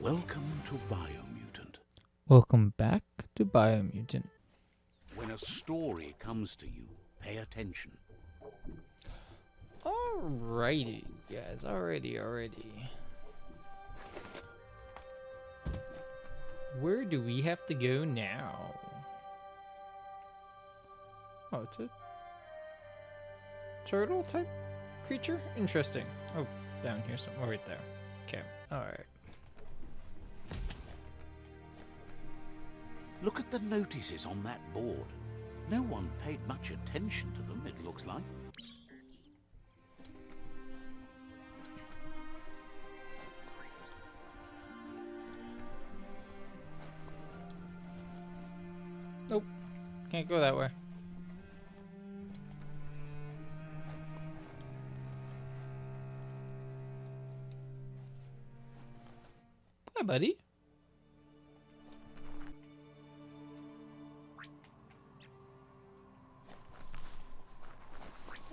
Welcome to Biomutant. Welcome back to Biomutant. When a story comes to you, pay attention. Alrighty, guys. Alrighty. Where do we have to go now? Oh, it's a turtle type creature? Interesting. Oh, down here somewhere. Right there. Okay, alright. Look at the notices on that board. No one paid much attention to them, it looks like. Nope. Can't go that way. Hi, buddy.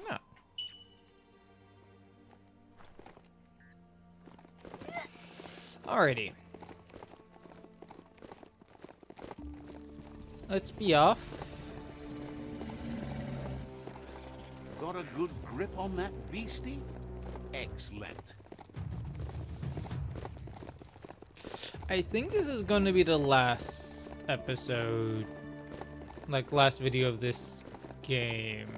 No. Alrighty. Let's be off. Got a good grip on that beastie? Excellent. I think this is going to be the last episode, like last video of this game.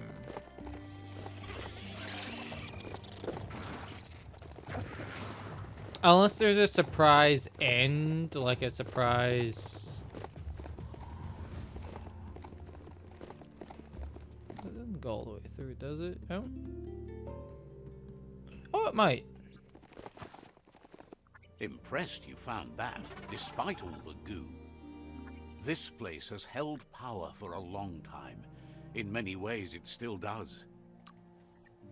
Unless there's a surprise end, like a surprise. It doesn't go all the way through, does it? Oh. Oh, it might. Impressed you found that, despite all the goo. This place has held power for a long time. In many ways, it still does.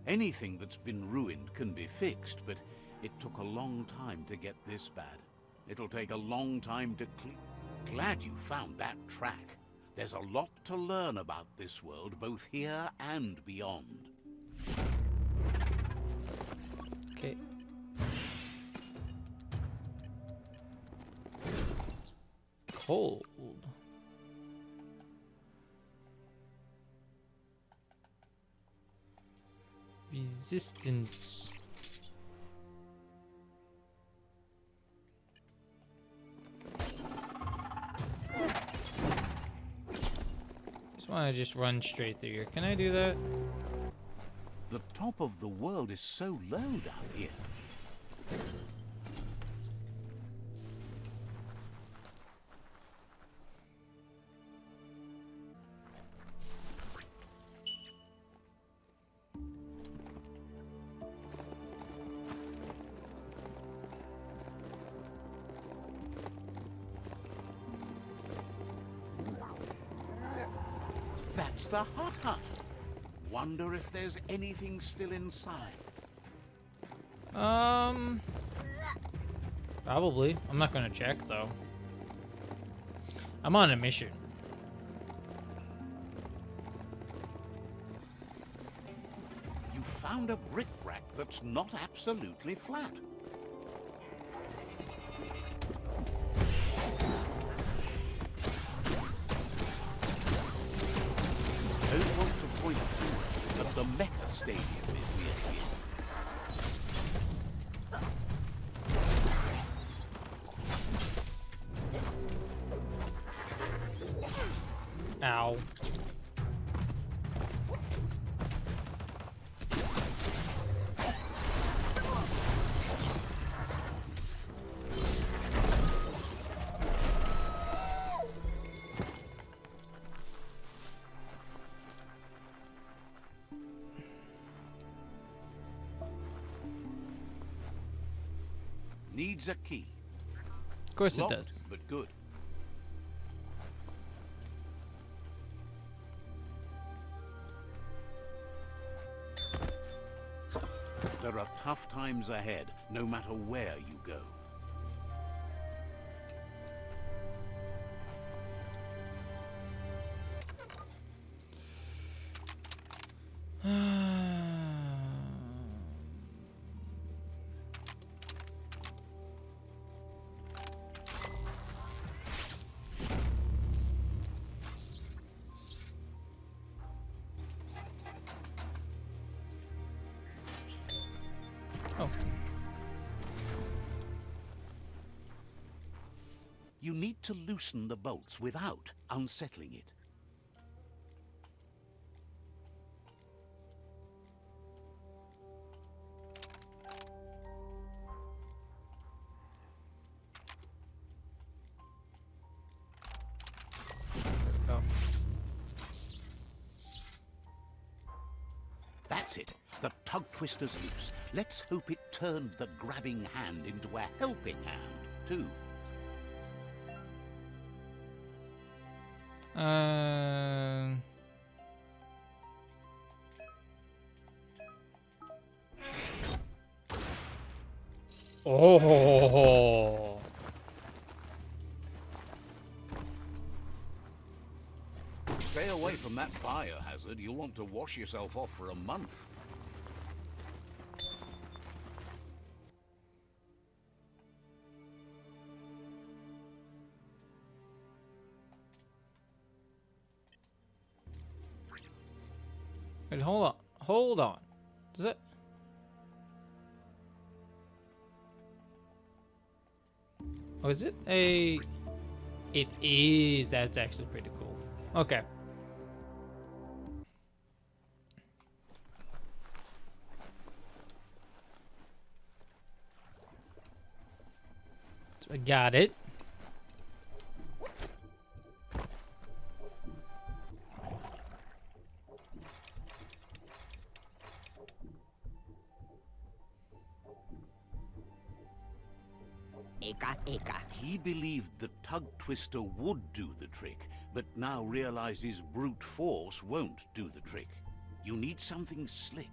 Anything that's been ruined can be fixed, but it took a long time to get this bad. It'll take a long time to clean. Glad you found that track. There's a lot to learn about this world, both here and beyond. Okay. Cold. Resistance. I just run straight through here. Can I do that? The top of the world is so low down here. That's the hut. Wonder if there's anything still inside. Probably. I'm not gonna check though. I'm on a mission. You found a brick-rack that's not absolutely flat. Don't want to point to, but the Mecha Stadium is near here. Ow. Needs a key. Of course Locked, it does. but good. There are tough times ahead, no matter where you go. You need to loosen the bolts without unsettling it. Oh. That's it. The tug twister's loose. Let's hope it turned the grabbing hand into a helping hand, too. Oh. Stay away from that biohazard. You'll want to wash yourself off for a month. Wait, hold on. Hold on. Does it? Oh, is it a... It is. That's actually pretty cool. Okay. So I got it. He believed the tug twister would do the trick, but now realizes brute force won't do the trick. You need something slick.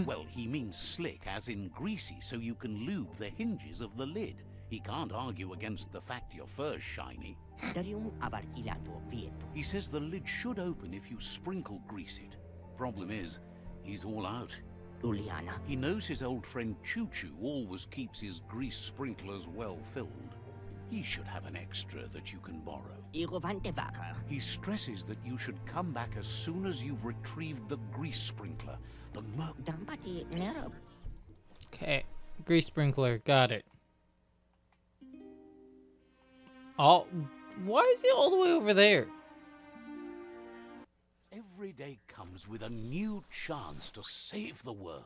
Well, he means slick as in greasy, so you can lube the hinges of the lid. He can't argue against the fact your fur's shiny. He says the lid should open if you sprinkle grease it. Problem is, he's all out. He knows his old friend Choo Choo always keeps his grease sprinklers well filled. He should have an extra that you can borrow. He stresses that you should come back as soon as you've retrieved the grease sprinkler. Okay. Grease sprinkler. Got it. Oh, why is he all the way over there? Every day comes with a new chance to save the world.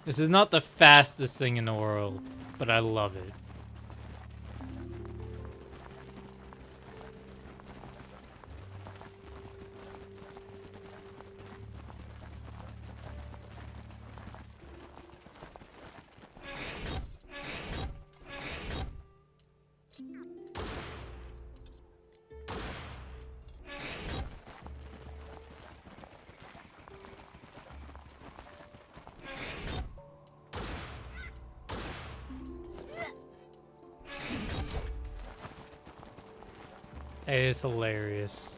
This is not the fastest thing in the world, but I love it. It is hilarious.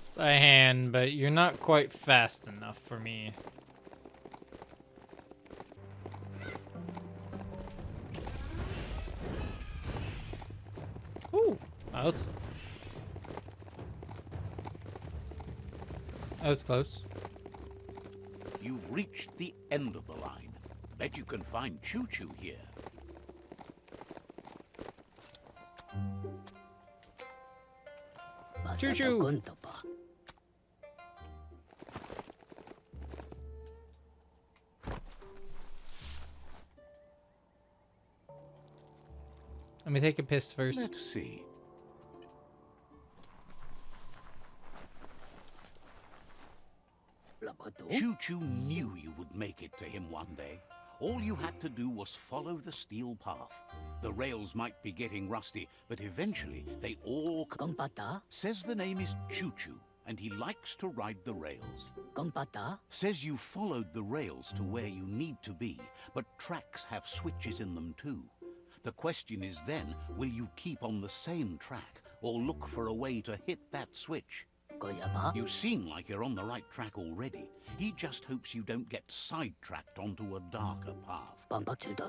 It's a hand, but you're not quite fast enough for me. Ooh, that was close. You've reached the end of the line. Bet you can find Choo Choo here. Choo choo. Let me take a piss first. Let's see. Choo Choo knew you would make it to him one day. All you had to do was follow the steel path. The rails might be getting rusty, but eventually they all... Says the name is Choo Choo, and he likes to ride the rails. Says you followed the rails to where you need to be, but tracks have switches in them too. The question is then, will you keep on the same track, or look for a way to hit that switch? You seem like you're on the right track already. He just hopes you don't get sidetracked onto a darker path.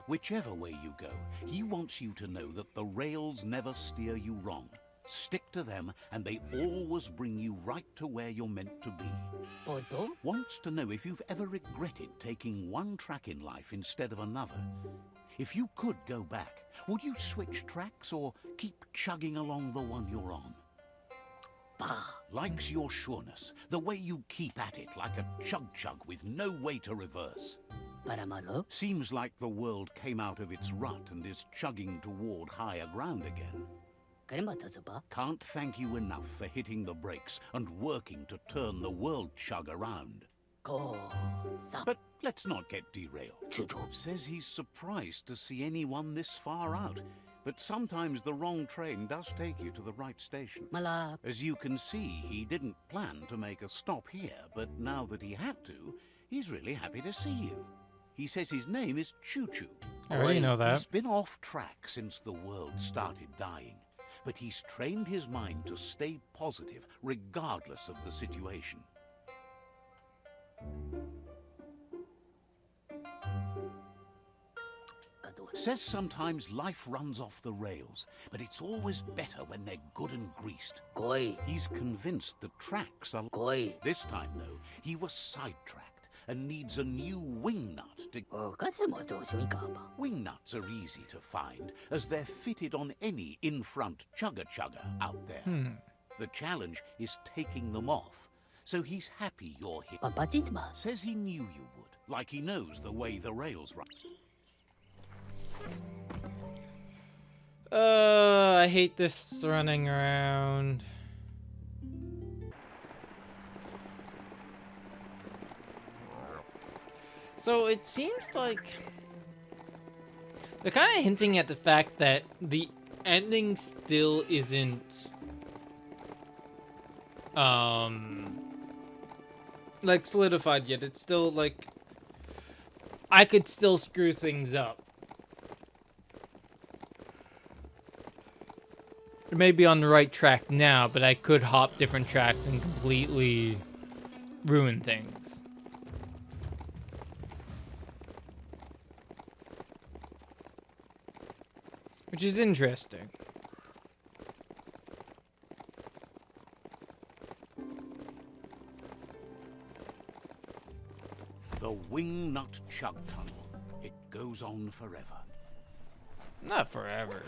Whichever way you go, he wants you to know that the rails never steer you wrong. Stick to them, and they always bring you right to where you're meant to be. Wants to know if you've ever regretted taking one track in life instead of another. If you could go back, would you switch tracks or keep chugging along the one you're on? Likes your sureness, the way you keep at it like a chug-chug with no way to reverse. Seems like the world came out of its rut and is chugging toward higher ground again. Can't thank you enough for hitting the brakes and working to turn the world chug around. But let's not get derailed. Says he's surprised to see anyone this far out. But sometimes the wrong train does take you to the right station. As you can see, he didn't plan to make a stop here, but now that he had to, he's really happy to see you. He says his name is Choo Choo. I already know that. He's been off track since the world started dying, but he's trained his mind to stay positive regardless of the situation. Says sometimes life runs off the rails, but it's always better when they're good and greased. He's convinced the tracks are... This time, though, he was sidetracked and needs a new wing nut to... Wing nuts are easy to find, as they're fitted on any in-front chugger-chugger out there. The challenge is taking them off, so he's happy you're here. Says he knew you would, like he knows the way the rails run. I hate this running around. So it seems like they're kind of hinting at the fact that the ending still isn't like solidified yet. It's still like I could still screw things up. It may be on the right track now, but I could hop different tracks and completely ruin things. Which is interesting. The Wing Nut Chug Tunnel. It goes on forever. Not forever.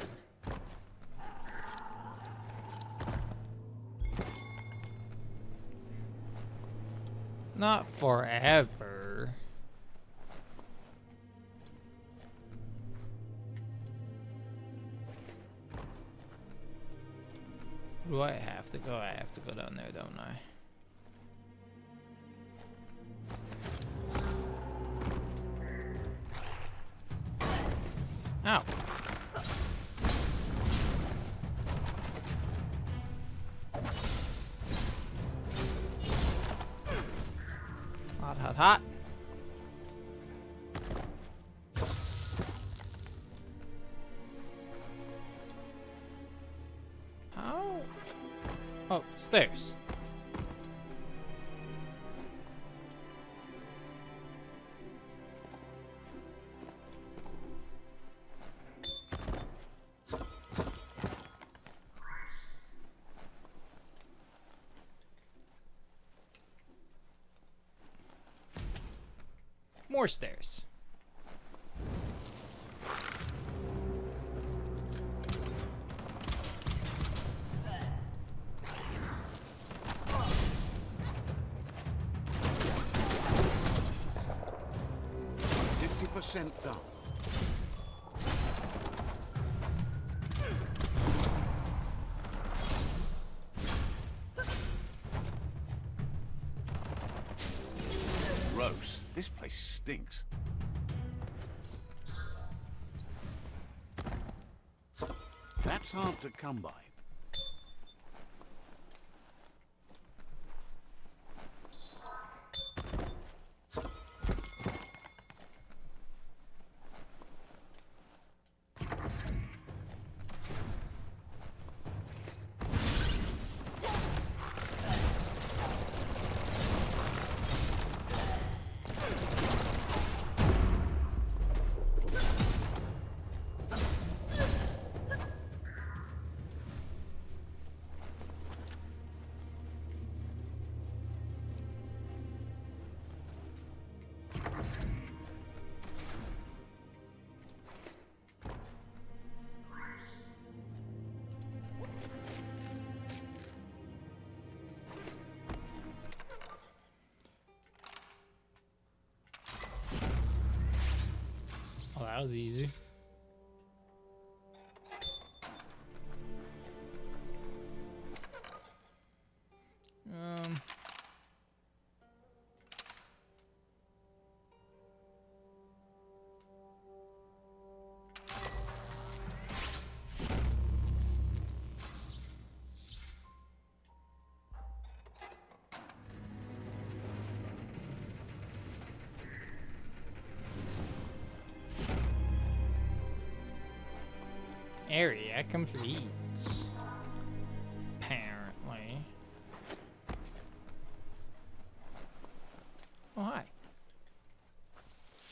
Not forever. Do I have to go? I have to go down there, don't I? Ow. Hot, hot, hot. How? Oh, stairs. More stairs. Down. Gross. This place stinks. That's hard to come by. was easy. Area complete. Apparently. Oh, hi.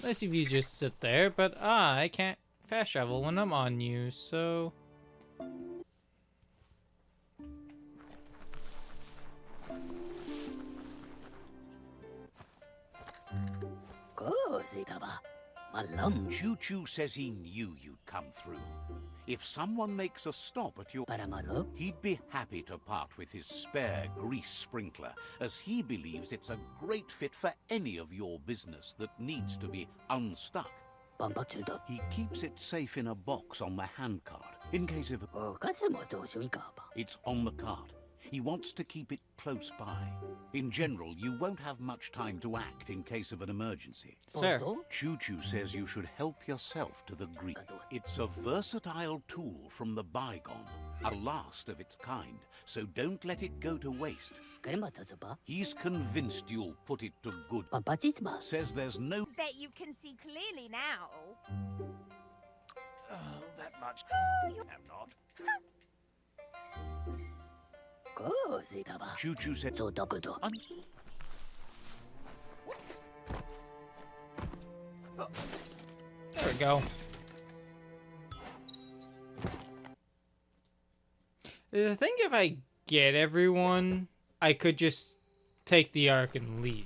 Nice of you just sit there, but I can't fast travel when I'm on you, so... Choo Choo says he knew you'd come through. If someone makes a stop at your... he'd be happy to part with his spare grease sprinkler, as he believes it's a great fit for any of your business that needs to be unstuck. He keeps it safe in a box on the handcart, in case of... It's on the cart. He wants to keep it close by. In general, you won't have much time to act in case of an emergency. Sir. Choo Choo says you should help yourself to the grease. It's a versatile tool from the bygone, a last of its kind, so don't let it go to waste. He's convinced you'll put it to good. Says there's no... Bet you can see clearly now. Oh, that much. You Have not. Choo Choo said... There we go. I think if I get everyone, I could just take the arc and leave.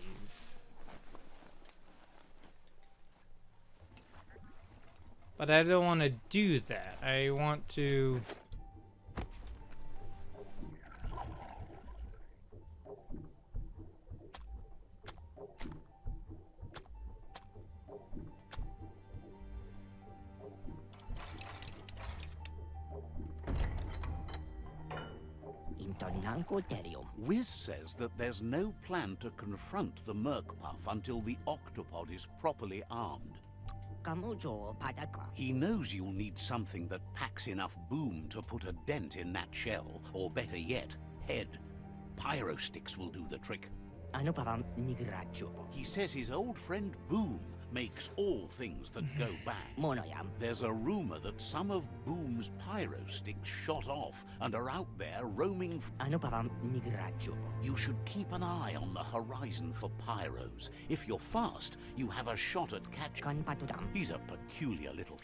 But I don't want to do that. I want to... Wiz says that there's no plan to confront the Merkpuff until the octopod is properly armed. He knows you'll need something that packs enough boom to put a dent in that shell, or better yet, head. Pyro sticks will do the trick. He says his old friend Boom makes all things that go bang. There's a rumor that some of Boom's pyro sticks shot off and are out there roaming. You should keep an eye on the horizon for pyros. If you're fast, you have a shot at catching. He's a peculiar little...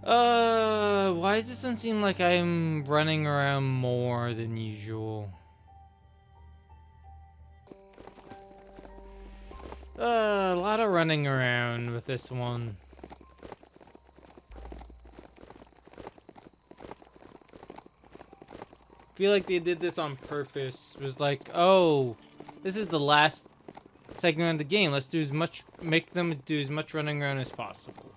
Why does this one seem like I'm running around more than usual? A lot of running around with this one. Feel like they did this on purpose. It was like, oh, this is the last segment of the game. Let's do as much, make them do as much running around as possible.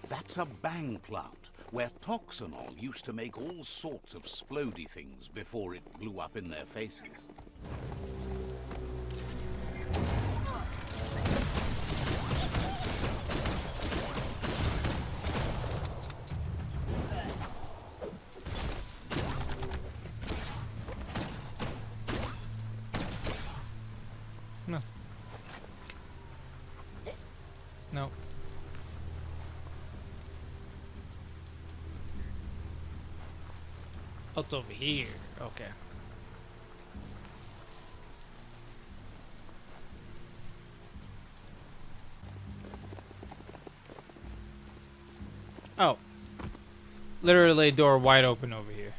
That's a bang plant, where Toxanol used to make all sorts of splody things before it blew up in their faces. No. No. Out over here. Okay. Oh. Literally door wide open over here.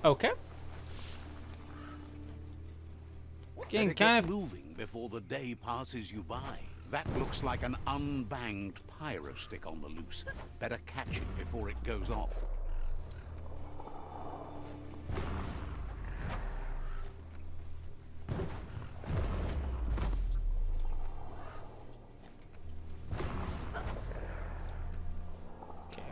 Okay. Getting Better kind get of... moving before the day passes you by. That looks like an unbanged pyro stick on the loose. Better catch it before it goes off. Okay.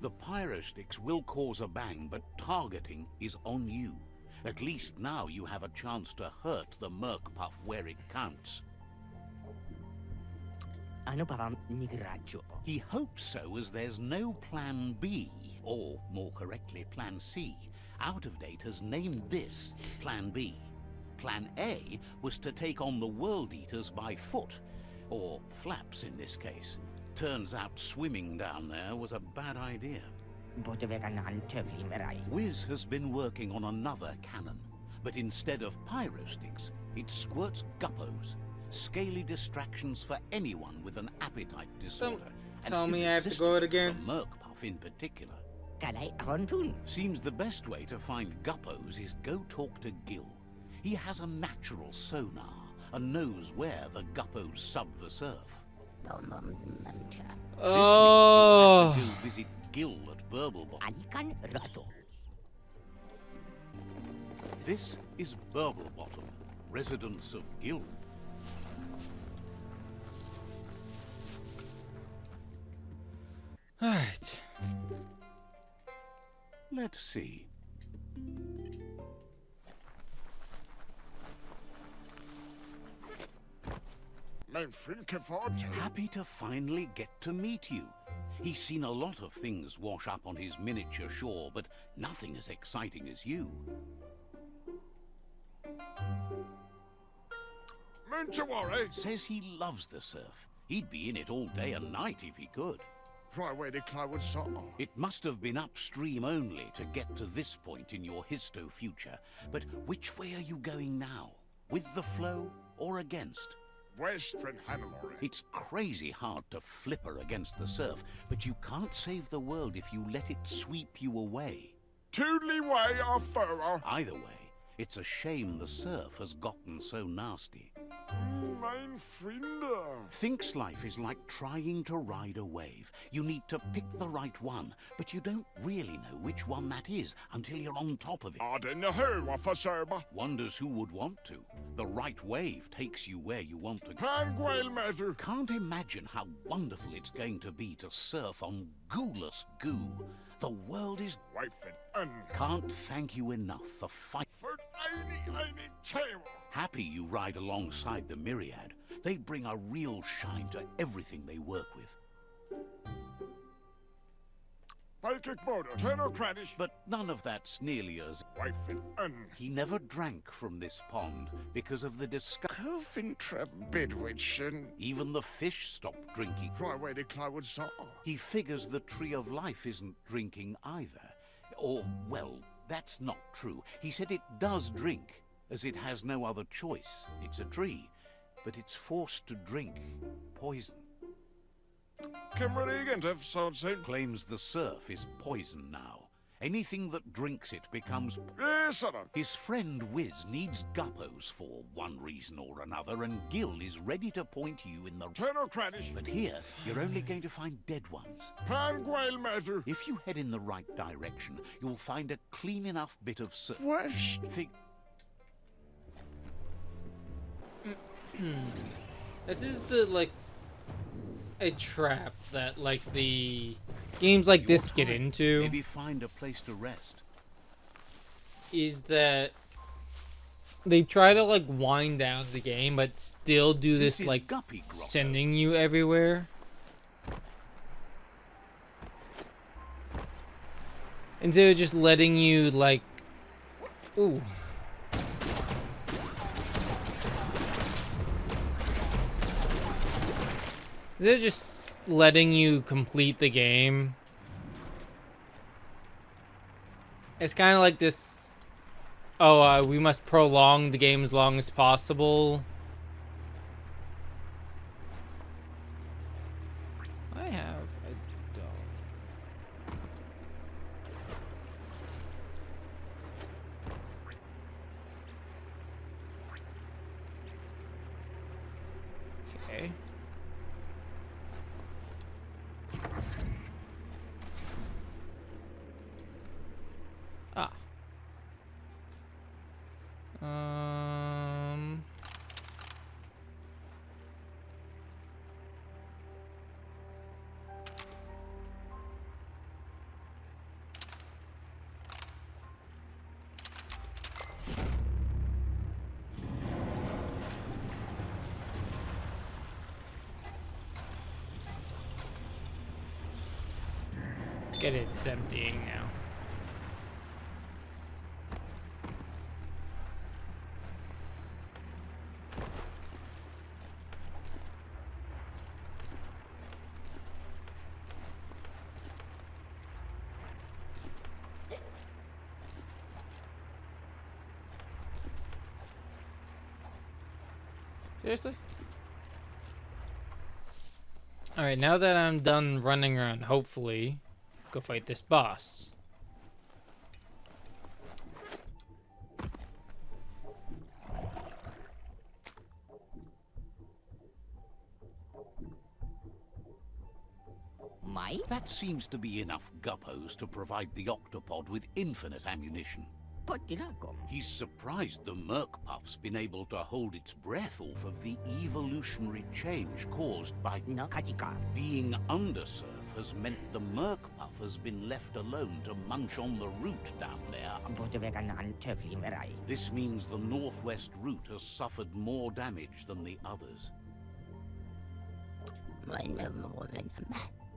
The pyro sticks will cause a bang, but targeting is on you. At least now you have a chance to hurt the Merc Puff where it counts. He hopes so, as there's no Plan B, or more correctly, Plan C. Out of Date has named this Plan B. Plan A was to take on the World Eaters by foot, or flaps in this case. Turns out swimming down there was a bad idea. Wiz has been working on another cannon, but instead of pyro sticks, it squirts guppos. Scaly distractions for anyone with an appetite disorder. And tell me I have to go it again. The Merc Puff in particular. Seems the best way to find guppos is go talk to Gil. He has a natural sonar and knows where the guppos sub the surf. Oh. This means you'll have to go visit Gil at Burblebottom. This is Burblebottom, residence of Gil. Alright. Let's see. Happy to finally get to meet you. He's seen a lot of things wash up on his miniature shore, but nothing as exciting as you. Says he loves the surf. He'd be in it all day and night if he could. It must have been upstream only to get to this point in your histo future. But which way are you going now? With the flow or against? It's crazy hard to flipper against the surf, but you can't save the world if you let it sweep you away. Either way, it's a shame the surf has gotten so nasty. Thinks life is like trying to ride a wave. You need to pick the right one, but you don't really know which one that is until you're on top of it. Wonders who would want to. The right wave takes you where you want to go. Can't imagine how wonderful it's going to be to surf on gooless goo. The world is... Can't thank you enough for fighting. Happy you ride alongside the Myriad. They bring a real shine to everything they work with. But none of that's nearly as... He never drank from this pond because of the disgusting... Even the fish stopped drinking. He figures the Tree of Life isn't drinking either. Or, well, that's not true. He said it does drink, as it has no other choice. It's a tree, but it's forced to drink poison. Claims the surf is poison now. Anything that drinks it becomes... His friend Wiz needs guppos for one reason or another, and Gil is ready to point you in the... But here, you're only going to find dead ones. If you head in the right direction, you'll find a clean enough bit of surf... This is the, like, a trap that, like, the games like this get into. Maybe find a place to rest. Is that they try to, like, wind down the game, but still do this like, sending you everywhere. Instead of just letting you, like... Ooh. They're just letting you complete the game. It's kind of like this Oh, we must prolong the game as long as possible. I don't. Okay. Ah. Get it, it's emptying now. Seriously? Alright, now that I'm done running around, hopefully, go fight this boss. That seems to be enough guppos to provide the octopod with infinite ammunition. He's surprised the Merc-Puff's been able to hold its breath off of the evolutionary change caused by being undersurf has meant the Merc-Puff has been left alone to munch on the root down there. This means the northwest route has suffered more damage than the others.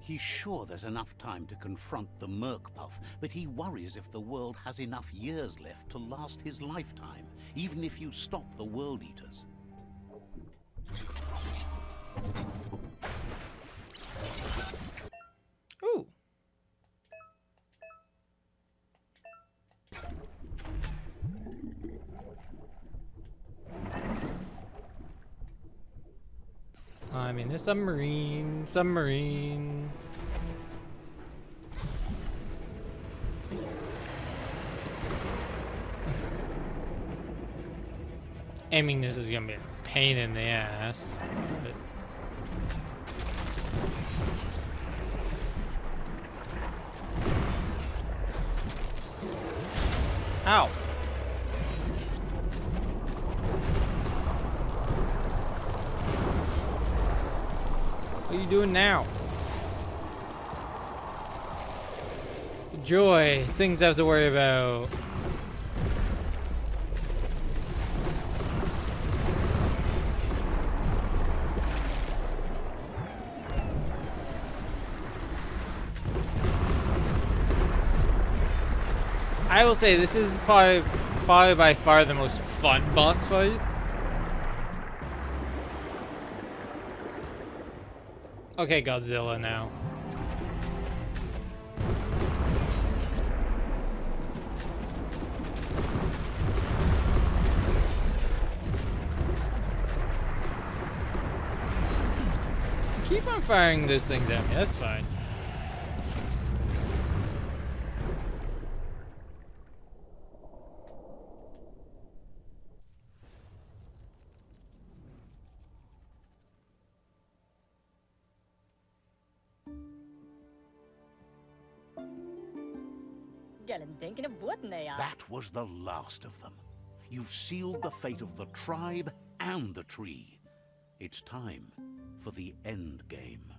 He's sure there's enough time to confront the Merc-Puff, but he worries if the world has enough years left to last his lifetime, even if you stop the World Eaters. Ooh. I'm in a submarine. Aiming this is gonna be a pain in the ass. But... Ow! What are you doing now? Joy, things I have to worry about. I will say this is probably by far the most fun boss fight. Okay, Godzilla now. Keep on firing those things at me, that's fine. That was the last of them. You've sealed the fate of the tribe and the tree. It's time for the end game.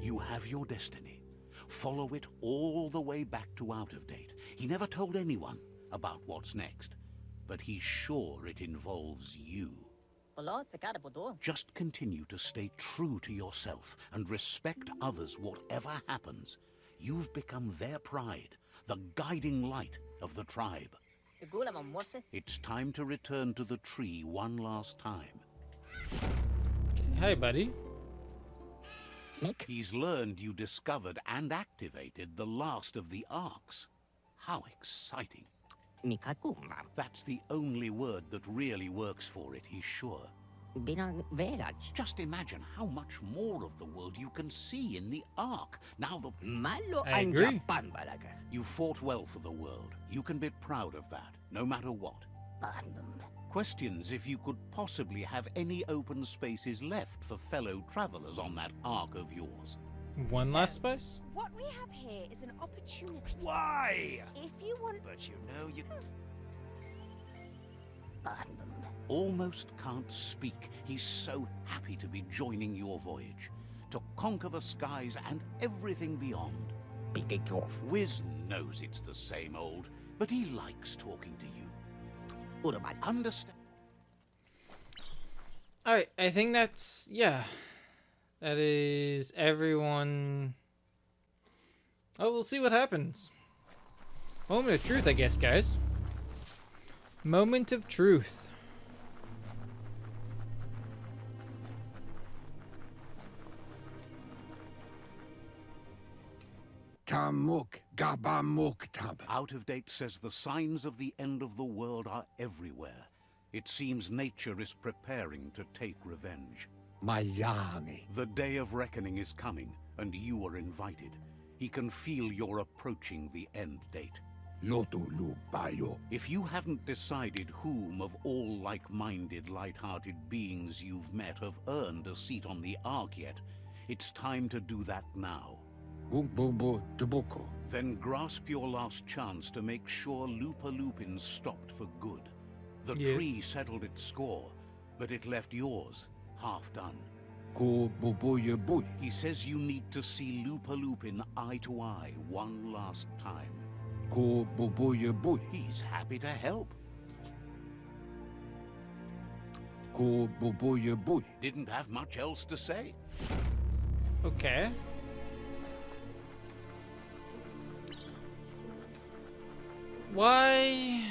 You have your destiny. Follow it all the way back to Out of Date. He never told anyone about what's next, but he's sure it involves you. Just continue to stay true to yourself and respect others whatever happens. You've become their pride, the guiding light of the tribe. It's time to return to the tree one last time. Hey, buddy. He's learned you discovered and activated the last of the arcs. How exciting. Mikakumma. That's the only word that really works for it, he's sure. Binang velaj. Just imagine how much more of the world you can see in the Ark. Now that Malo I ang agree. Japan balaga. you fought well for the world, you can be proud of that, no matter what. Questions if you could possibly have any open spaces left for fellow travelers on that Ark of yours. One last spice? What we have here is an opportunity. Why? If you want... But you know you... Almost can't speak. He's so happy to be joining your voyage. To conquer the skies and everything beyond. Pikikof. Wiz knows it's the same old, but he likes talking to you. Urban. Understand? Alright, I think that's... yeah. That is everyone... Oh, we'll see what happens. Moment of truth, I guess, guys. Moment of truth. Tamuk Gabamuk Tab. Out of Date says the signs of the end of the world are everywhere. It seems nature is preparing to take revenge. Mayani. The day of reckoning is coming, and you are invited. He can feel you're approaching the end date. Lotulu Bayo. If you haven't decided whom of all like-minded, light-hearted beings you've met have earned a seat on the Ark yet, it's time to do that now. Umbubu Dubuko. Then grasp your last chance to make sure Lupa Lupin stopped for good. The Yes. tree settled its score, but it left yours half done. Ko Bubuya Buy. He says you need to see Lupa Lupin eye to eye one last time. Ko Bubuya Buy. He's happy to help. Ko Bubuya Buy. Didn't have much else to say. Okay. Why?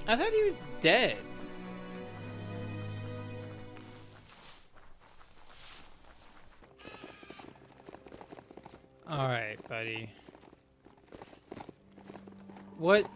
I thought he was dead. All right, buddy. What?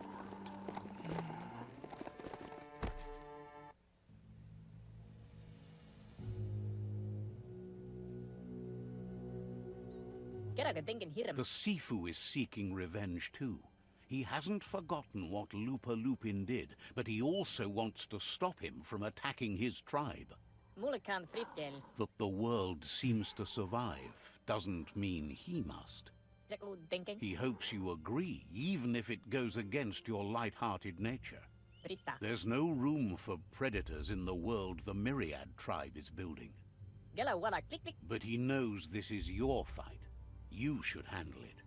The Sifu is seeking revenge too. He hasn't forgotten what Lupa Lupin did, but he also wants to stop him from attacking his tribe. That the world seems to survive doesn't mean he must. He hopes you agree, even if it goes against your light-hearted nature. There's no room for predators in the world the Myriad tribe is building. But he knows this is your fight. You should handle it.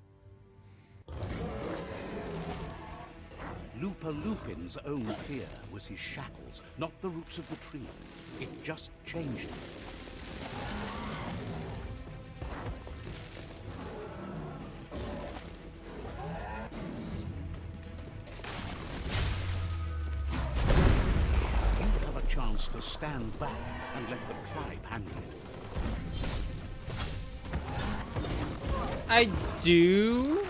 Lupa Lupin's own fear was his shackles, not the roots of the tree. It just changed him. You have a chance to stand back and let the tribe handle it. I do,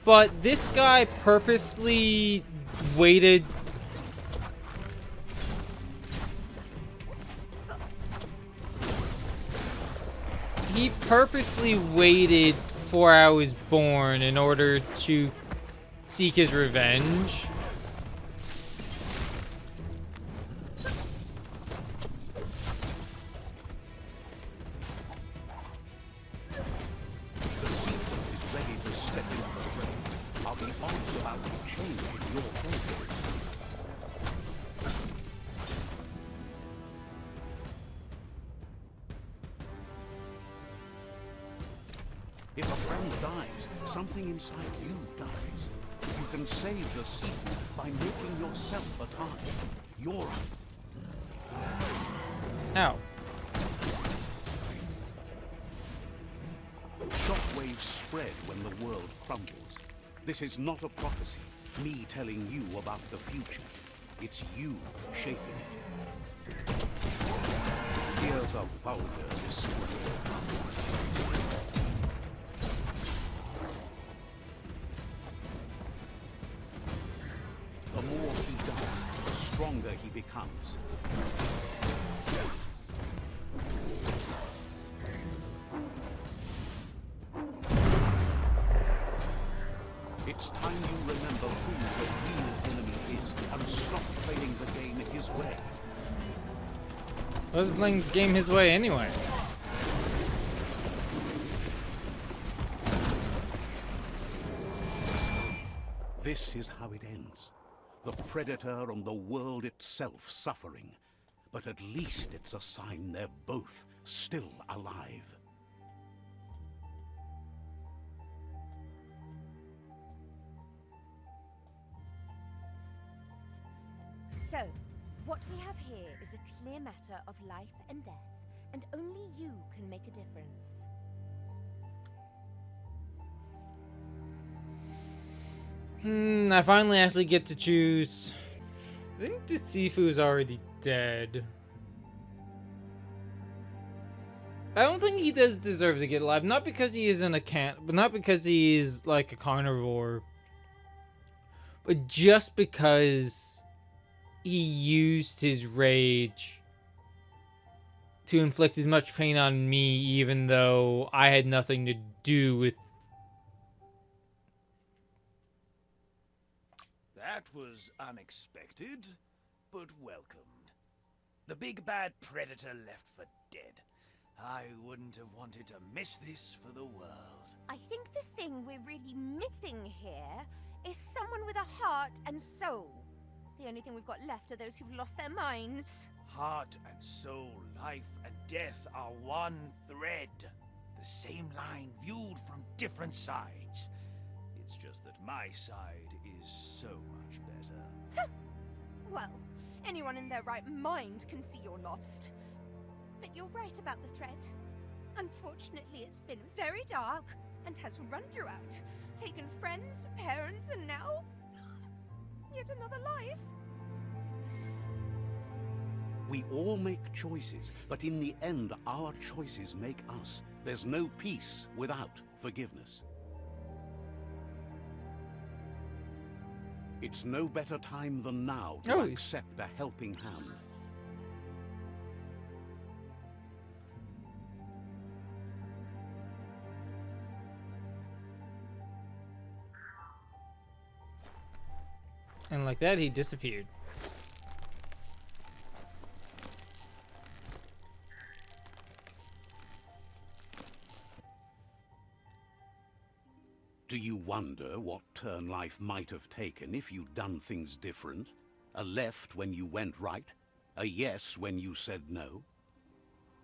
but this guy purposely waited. He purposely waited 4 I was born in order to seek his revenge. The Sifu is ready to step into the fray. Are the odds about to change in your favor? If a friend dies, something inside you dies. You can save the Sifu by making yourself a target. You're Ow. Shockwaves spread when the world crumbles. This is not a prophecy. me telling you about the future. It's you shaping it. Here's a vulgar display. The more he does, the stronger he becomes. It's time you remember who the real enemy is and stop playing the game his way. I was playing the game his way anyway. This is how it ends. The Predator and the world itself suffering. But at least it's a sign they're both still alive. So, what we have here is a clear matter of life and death, and only you can make a difference. I finally actually get to choose. I think that Sifu's already dead. I don't think he does deserve to get alive. Not because he isn't a but not because he is like a carnivore. But just because he used his rage to inflict as much pain on me, even though I had nothing to do with. That was unexpected, but welcomed. The big bad predator left for dead. I wouldn't have wanted to miss this for the world. I think the thing we're really missing here is someone with a heart and soul. The only thing we've got left are those who've lost their minds. Heart and soul, life and death are one thread. The same line viewed from different sides. It's just that my side is so much better. Well, anyone in their right mind can see you're lost. But you're right about the thread. Unfortunately, it's been very dark and has run throughout, taken friends, parents, and now yet another life. We all make choices, but in the end, our choices make us. There's no peace without forgiveness. It's no better time than now to accept a helping hand. And like that, he disappeared. Do you wonder what turn life might have taken if you'd done things different? A left when you went right? A yes when you said no?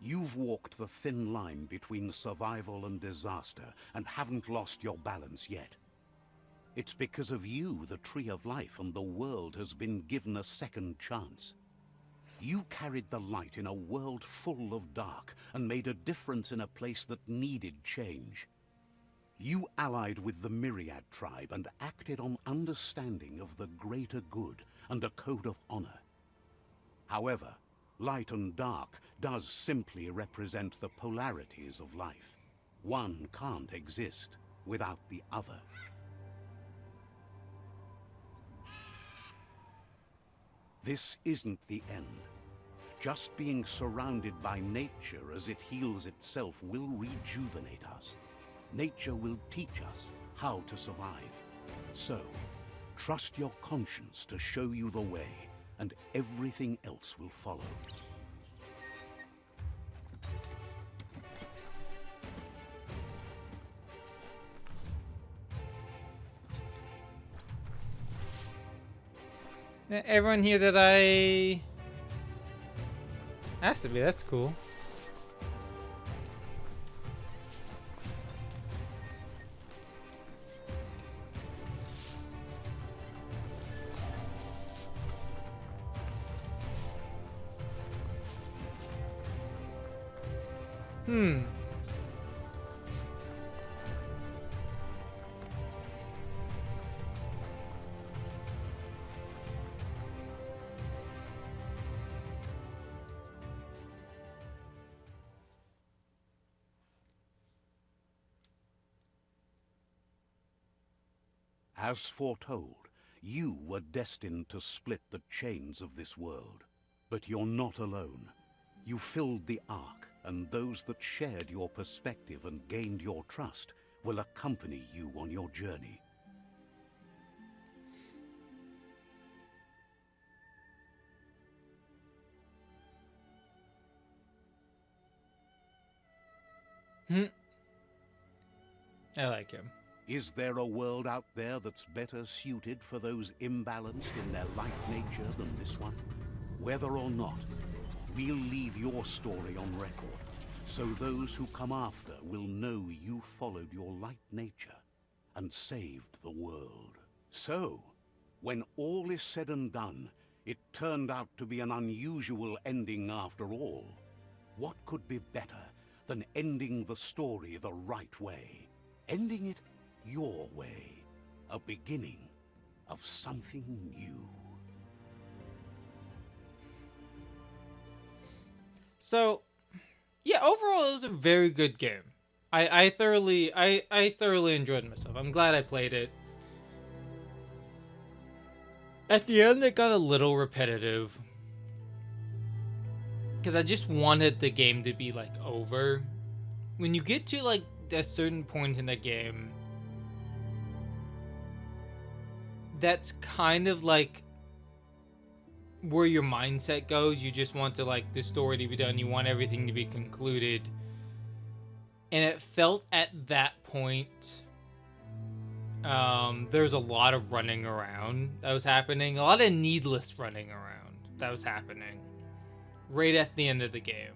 You've walked the thin line between survival and disaster and haven't lost your balance yet. It's because of you the Tree of Life and the world has been given a second chance. You carried the light in a world full of dark and made a difference in a place that needed change. You allied with the Myriad tribe and acted on understanding of the greater good and a code of honor. However, light and dark does simply represent the polarities of life. One can't exist without the other. This isn't the end. Just being surrounded by nature as it heals itself will rejuvenate us. Nature will teach us how to survive. So, trust your conscience to show you the way, and everything else will follow. Everyone here that I asked to be, that's cool. As foretold, you were destined to split the chains of this world. But you're not alone. You filled the Ark, and those that shared your perspective and gained your trust will accompany you on your journey. I like him. Is there a world out there that's better suited for those imbalanced in their light nature than this one? Whether or not, we'll leave your story on record, so those who come after will know you followed your light nature and saved the world. So, when all is said and done, it turned out to be an unusual ending after all. What could be better than ending the story the right way? Ending it your way. A beginning of something new. So, yeah, overall it was a very good game. I thoroughly enjoyed myself. I'm glad I played it. At the end it got a little repetitive, because I just wanted the game to be like over. When you get to like a certain point in the game, that's kind of like where your mindset goes. You just want to like the story to be done. You want everything to be concluded. And it felt at that point, there's a lot of running around that was happening. A lot of needless running around that was happening right at the end of the game.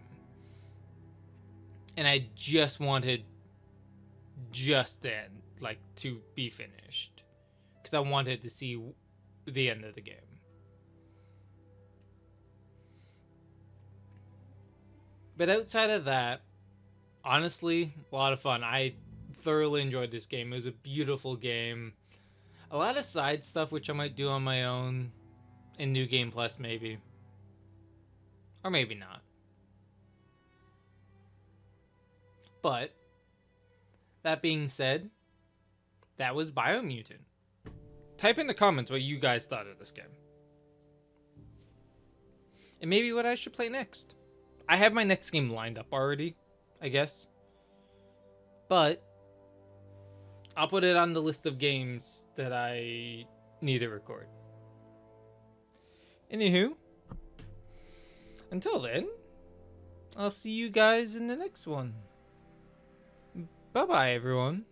And I just wanted just then, like, to be finished, because I wanted to see the end of the game. But outside of that, honestly, a lot of fun. I thoroughly enjoyed this game. It was a beautiful game. A lot of side stuff, which I might do on my own in New Game Plus, maybe. Or maybe not. But, that being said, that was Biomutant. Type in the comments what you guys thought of this game. And maybe what I should play next. I have my next game lined up already, I guess. But I'll put it on the list of games that I need to record. Anywho, until then, I'll see you guys in the next one. Bye-bye, everyone.